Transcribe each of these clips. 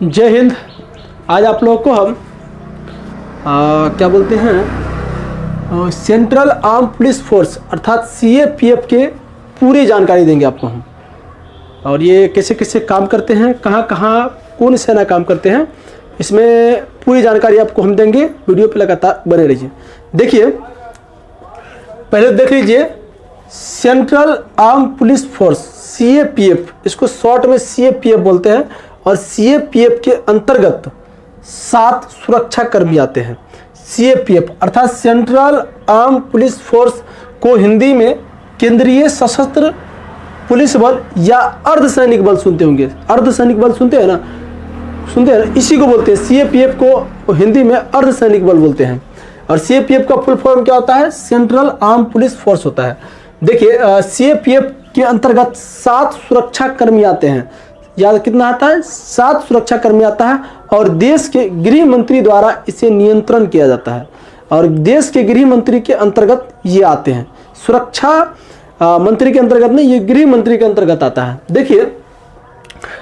जय हिंद। आज आप लोगों को हम क्या बोलते हैं सेंट्रल आर्म पुलिस फोर्स अर्थात CAPF के पूरी जानकारी देंगे आपको हम, और ये कैसे कैसे काम करते हैं, कहाँ कहाँ कौन सेना काम करते हैं, इसमें पूरी जानकारी आपको हम देंगे। वीडियो पे लगातार बने रहिए। देखिए, पहले देख लीजिए central arm police force CAPF, इसको शॉर्ट में CAPF बोलते हैं, और CAPF के अंतर्गत 7 सुरक्षा कर्मी आते हैं। CAPF अर्थात सेंट्रल आर्म पुलिस फोर्स को हिंदी में केंद्रीय सशस्त्र पुलिस बल या अर्धसैनिक बल सुनते होंगे। अर्धसैनिक बल सुनते हैं ना, इसी को बोलते हैं। CAPF को हिंदी में अर्धसैनिक बल बोलते हैं। और CAPF का फुल फॉर्म क्या होता है? सेंट्रल आर्म पुलिस फोर्स होता है। देखिए, CAPF के अंतर्गत 7 सुरक्षा कर्मी आते हैं। याद कितना आता है? 7 सुरक्षा कर्मी आता है, और देश के गृह मंत्री द्वारा इसे नियंत्रण किया जाता है। और देश के गृह मंत्री के अंतर्गत ये आते हैं। सुरक्षा मंत्री के अंतर्गत नहीं, ये गृह मंत्री के अंतर्गत आता है। देखिए,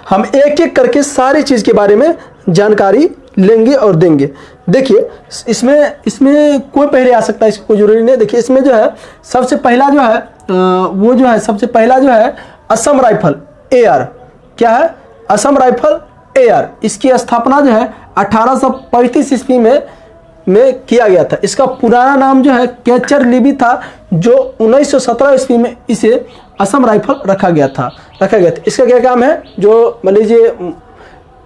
हम एक एक करके सारी चीज़ के बारे में जानकारी लेंगे और देंगे। देखिए, इसमें कोई पहले आ सकता है, इसको कोई जरूरी नहीं। देखिए, इसमें जो है सबसे पहला जो है सबसे पहला जो है असम राइफल AR। क्या है? Assam rifle AR। इसकी स्थापना जो है 1835 ईस्वी में किया गया था। इसका पुराना नाम जो है कैचर लिबी था, जो 1917 ईस्वी में इसे असम राइफल रखा गया था। इसका क्या काम है? जो मान लीजिए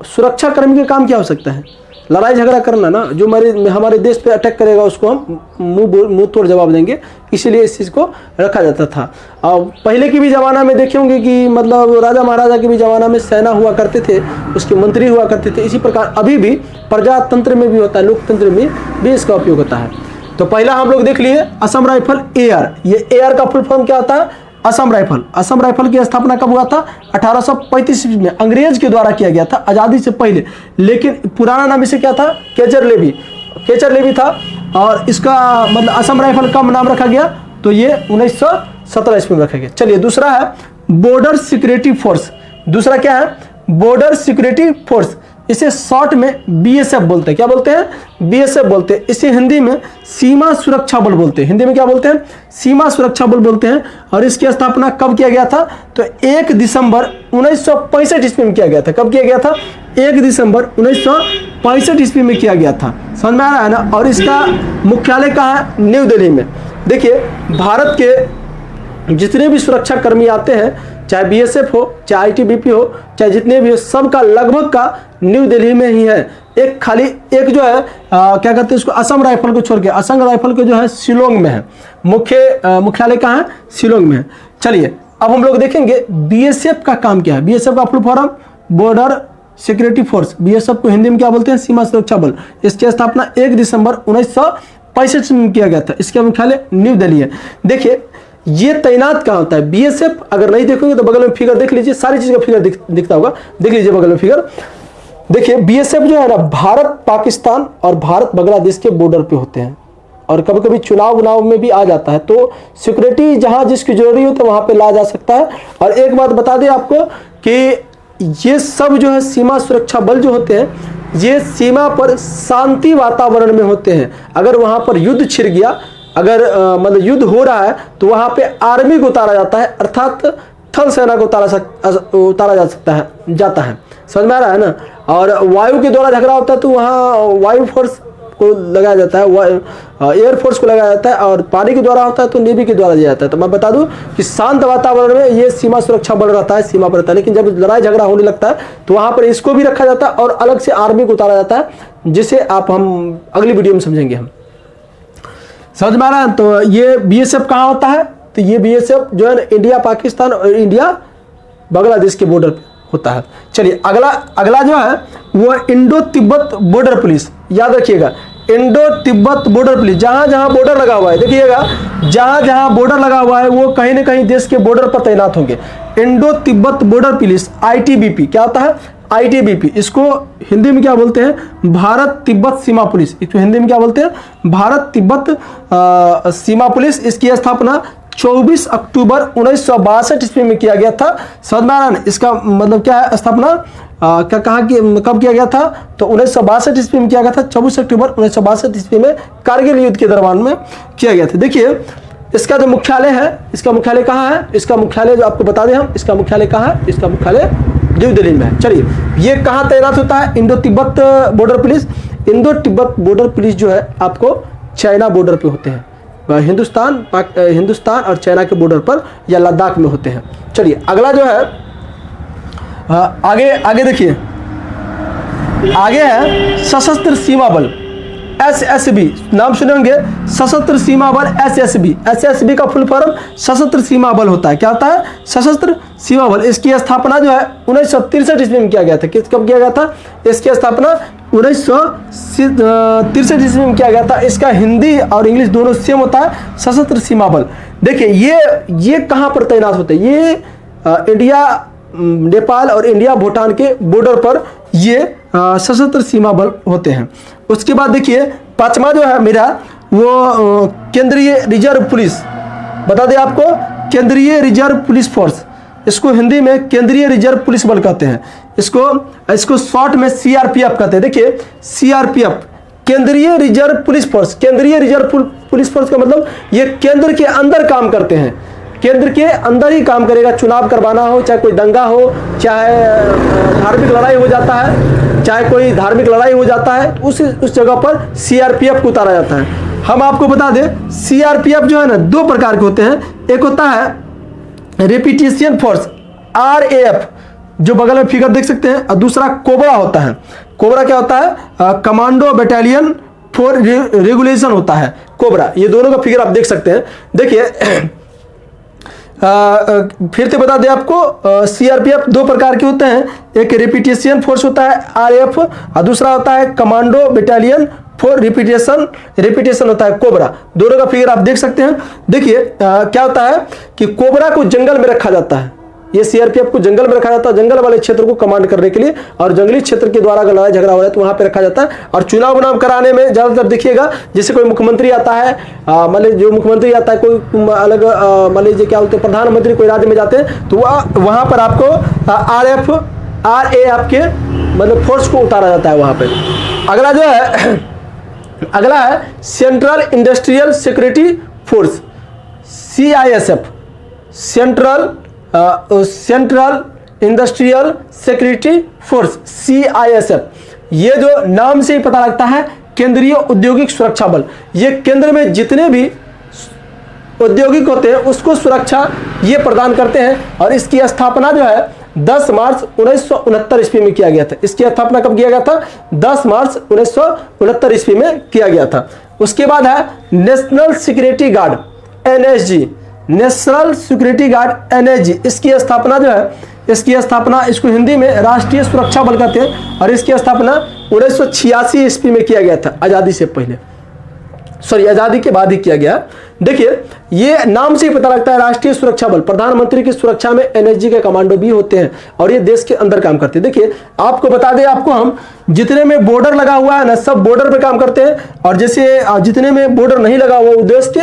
सुरक्षा कर्मी का काम क्या हो सकता है? लड़ाई झगड़ा करना ना। जो हमारे देश पे अटैक करेगा उसको हम मुंह तोड़ जवाब देंगे, इसीलिए इस चीज़ को रखा जाता था। और पहले की भी ज़माना में देखे होंगे कि मतलब राजा महाराजा के भी ज़माना में सेना हुआ करते थे, उसके मंत्री हुआ करते थे। इसी प्रकार अभी भी प्रजातंत्र में भी होता है, लोकतंत्र में भी इसका उपयोग होता है। तो पहला हम लोग देख लिए असम राइफल AR। ये AR का फुल फॉर्म क्या होता है? असम राइफल। असम राइफल की स्थापना कब हुआ था? 1835 में अंग्रेज के द्वारा किया गया था, आज़ादी से पहले। लेकिन पुराना नाम इसे क्या था? कैचर लेवी था। और इसका मतलब असम राइफल का नाम रखा गया, तो ये 1917 ईस्वी में रखा गया। चलिए, दूसरा है बॉर्डर सिक्योरिटी फोर्स। दूसरा क्या है? Border security force. इसे शॉर्ट में BSF बोलते हैं। क्या बोलते हैं? BSF बोलते हैं। इसे हिंदी में सीमा सुरक्षा बल बोलते हैं। हिंदी में क्या बोलते हैं? सीमा सुरक्षा बल बोलते हैं। और इसकी स्थापना कब किया गया था? तो 1 दिसंबर 1965 ईस्वी में किया गया था। कब किया गया था? 1 दिसंबर 1965 ईस्वी में किया गया था। समझ में आ रहा है ना? और इसका मुख्यालय कहाँ है? न्यू दिल्ली में। देखिए, भारत के जितने भी सुरक्षा कर्मी आते हैं, चाहे BSF हो, चाहे ITBP हो, चाहे जितने भी हो, सबका लगभग का न्यू दिल्ली में ही है। एक जो है क्या कहते हैं उसको, असम राइफल को छोड़ के, असम राइफल को जो है शिलोंग में है। मुख्यालय कहाँ है? शिलोंग में है। चलिए, अब हम लोग देखेंगे BSF का काम क्या है। BSF का full form border security force. BSF को हिंदी में क्या बोलते हैं? सीमा सुरक्षा बल। इसकी स्थापना 1 दिसंबर 1965 में किया गया था। इसका मुख्यालय न्यू दिल्ली है। देखिए, ये तैनात कहाँ होता है? BSF अगर नहीं देखोगे तो बगल में फिगर देख लीजिए, सारी चीज का फिगर दिखता होगा। देख लीजिए बगल में फिगर। देखिए, BSF जो है ना, भारत पाकिस्तान और भारत बांग्लादेश के बॉर्डर पे होते हैं, और कभी कभी चुनाव में भी आ जाता है। तो सिक्योरिटी जहाँ जिसकी जरूरी हो तो वहाँ पे ला जा सकता है। और एक बात बता दें आपको कि ये सब जो है सीमा सुरक्षा बल जो होते हैं, ये सीमा पर शांति वातावरण में होते हैं। अगर वहाँ पर युद्ध छिड़ गया, अगर मतलब युद्ध हो रहा है, तो वहाँ पे आर्मी को उतारा जाता है, अर्थात थल सेना को उतारा जाता है। समझ में आ रहा है ना? और वायु के द्वारा झगड़ा होता है तो वहाँ वायु फोर्स को लगाया जाता है, एयर फोर्स को लगाया जाता है। और पानी के द्वारा होता है तो नेवी के द्वारा दिया जाता है। तो मैं बता दूं कि शांत वातावरण में ये सीमा सुरक्षा बल रहता है, सीमा पर रहता है। लेकिन जब लड़ाई झगड़ा होने लगता है तो वहाँ पर इसको भी रखा जाता है, और अलग से आर्मी को उतारा जाता है, जिसे हम अगली वीडियो में समझेंगे। हम समझ में आ रहा है? तो ये BSF कहाँ होता है? तो ये BSF जो है इंडिया पाकिस्तान और इंडिया बांग्लादेश के बॉर्डर पे होता है। चलिए, अगला जो है वो इंडो तिब्बत बॉर्डर पुलिस। याद रखिएगा, इंडो तिब्बत बॉर्डर पुलिस। जहाँ जहाँ बॉर्डर लगा हुआ है, देखिएगा, जहाँ जहाँ बॉर्डर लगा हुआ है वो कहीं ना कहीं देश के बॉर्डर पर तैनात होंगे। Indo Tibet border police ITBP। क्या होता है? ITBP। इसको हिंदी में क्या बोलते हैं? भारत तिब्बत सीमा पुलिस। इसको हिंदी में क्या बोलते हैं? भारत तिब्बत सीमा पुलिस। इसकी स्थापना 24 अक्टूबर 1962 ईस्वी में किया गया था। समझ में आ रहा है? इसका मतलब क्या है? स्थापना कहाँ की कब किया गया था, तो 1962 ईस्वी में किया गया था। 24 अक्टूबर 1962 ईस्वी में कारगिल युद्ध के दरमियान में किया गया था। देखिए इसका जो मुख्यालय है, इसका मुख्यालय कहाँ है, इसका मुख्यालय जो आपको बता दें हम, इसका मुख्यालय कहाँ है, इसका मुख्यालय न्यू दिल्ली में है। चलिए ये कहाँ तैनात होता है, Indo Tibet border police. Indo Tibet border police जो है आपको चाइना बॉर्डर पे होते हैं, हिंदुस्तान और चाइना के बॉर्डर पर या लद्दाख में होते हैं। चलिए अगला जो है आगे देखिए, आगे है सशस्त्र सीमा बल SSB, नाम सुने होंगे, सशस्त्र सीमा बल SSB का फुल फॉर्म सशस्त्र सीमा बल होता है। क्या होता है, सशस्त्र सीमा बल। इसकी स्थापना जो है 1963 ईस्वी में किया गया था। कब किया गया था, इसकी स्थापना 1963 ईस्वी में किया गया था। इसका हिंदी और इंग्लिश दोनों सेम होता है, सशस्त्र सीमा बल। देखिए ये कहाँ पर तैनात होते हैं, ये इंडिया नेपाल और इंडिया भूटान के बॉर्डर पर ये सशस्त्र सीमा बल होते हैं। उसके बाद देखिए पांचवा जो है मेरा वो केंद्रीय रिजर्व पुलिस, बता दें आपको, केंद्रीय रिजर्व पुलिस फोर्स, इसको हिंदी में केंद्रीय रिजर्व पुलिस बल कहते हैं। इसको शॉर्ट में CRPF कहते हैं। देखिए CRPF केंद्रीय रिजर्व पुलिस फोर्स, केंद्रीय रिजर्व पुलिस फोर्स का मतलब ये केंद्र के अंदर काम करते हैं, केंद्र के अंदर ही काम करेगा। चुनाव करवाना हो, चाहे कोई दंगा हो, चाहे धार्मिक लड़ाई हो जाता है, चाहे कोई धार्मिक लड़ाई हो जाता है, उस जगह पर CRPF को उतारा जाता है। हम आपको बता दें CRPF जो है ना दो प्रकार के होते हैं। एक होता है रेपिटेशन फोर्स RAF, जो बगल में फिगर देख सकते हैं, और दूसरा कोबरा होता है। कोबरा क्या होता है, कमांडो बैटालियन फॉर रेगुलेशन होता है कोबरा। ये दोनों का फिगर आप देख सकते हैं। देखिए फिर से बता दें आपको, CRPF दो प्रकार के होते हैं, एक रेपिटेशन फोर्स होता है RAF और दूसरा होता है कमांडो बैटालियन फॉर रेपिटेशन होता है कोबरा। दोनों का फिगर आप देख सकते हैं। देखिए क्या होता है कि कोबरा को जंगल में रखा जाता है, ये CRPF को जंगल में रखा जाता है, जंगल वाले क्षेत्र को कमांड करने के लिए, और जंगली क्षेत्र के द्वारा अगर लड़ाई झगड़ा हो रहा है तो वहां पे रखा जाता है। और चुनाव कराने में ज्यादातर देखिएगा, जैसे कोई मुख्यमंत्री आता है, मान लीजिए जो मुख्यमंत्री आता है, कोई अलग मान लीजिए क्या बोलते हैं प्रधानमंत्री कोई राज्य में जाते हैं, तो वहां पर आपको RAF के मतलब फोर्स को उतारा जाता है वहां पे। अगला है central industrial security force CISF, central industrial security force CISF। ये जो नाम से ही पता लगता है, केंद्रीय औद्योगिक सुरक्षा बल। ये केंद्र में जितने भी औद्योगिक होते हैं उसको सुरक्षा ये प्रदान करते हैं। और इसकी स्थापना जो है 10 मार्च 1969 ईस्वी में किया गया था। इसकी स्थापना कब किया गया था, 10 मार्च 1969 ईस्वी में किया गया था। उसके बाद है national security guard NSG, national security guard NSG। इसकी स्थापना जो है, इसको हिंदी में राष्ट्रीय सुरक्षा बल कहते हैं, और इसकी स्थापना 1986 ईस्वी में किया गया था, आज़ादी से पहले, आज़ादी के बाद ही किया गया। देखिए ये नाम से ही पता लगता है, राष्ट्रीय सुरक्षा बल। प्रधानमंत्री की सुरक्षा में NSG के कमांडो भी होते हैं और ये देश के अंदर काम करते हैं। देखिए आपको बता दें, आपको हम जितने में बॉर्डर लगा हुआ है ना, सब बॉर्डर पे काम करते हैं, और जैसे जितने में बॉर्डर नहीं लगा हुआ वो देश के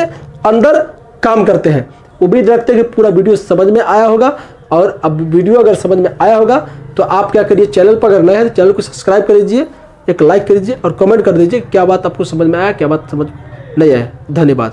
अंदर काम करते हैं। उम्मीद रखते हैं कि पूरा वीडियो समझ में आया होगा। और अब वीडियो अगर समझ में आया होगा तो आप क्या करिए, चैनल पर अगर नए हैं तो चैनल को सब्सक्राइब कर लीजिए, एक लाइक कर दीजिए और कमेंट कर दीजिए क्या बात आपको समझ में आया, क्या बात समझ नहीं आया। धन्यवाद।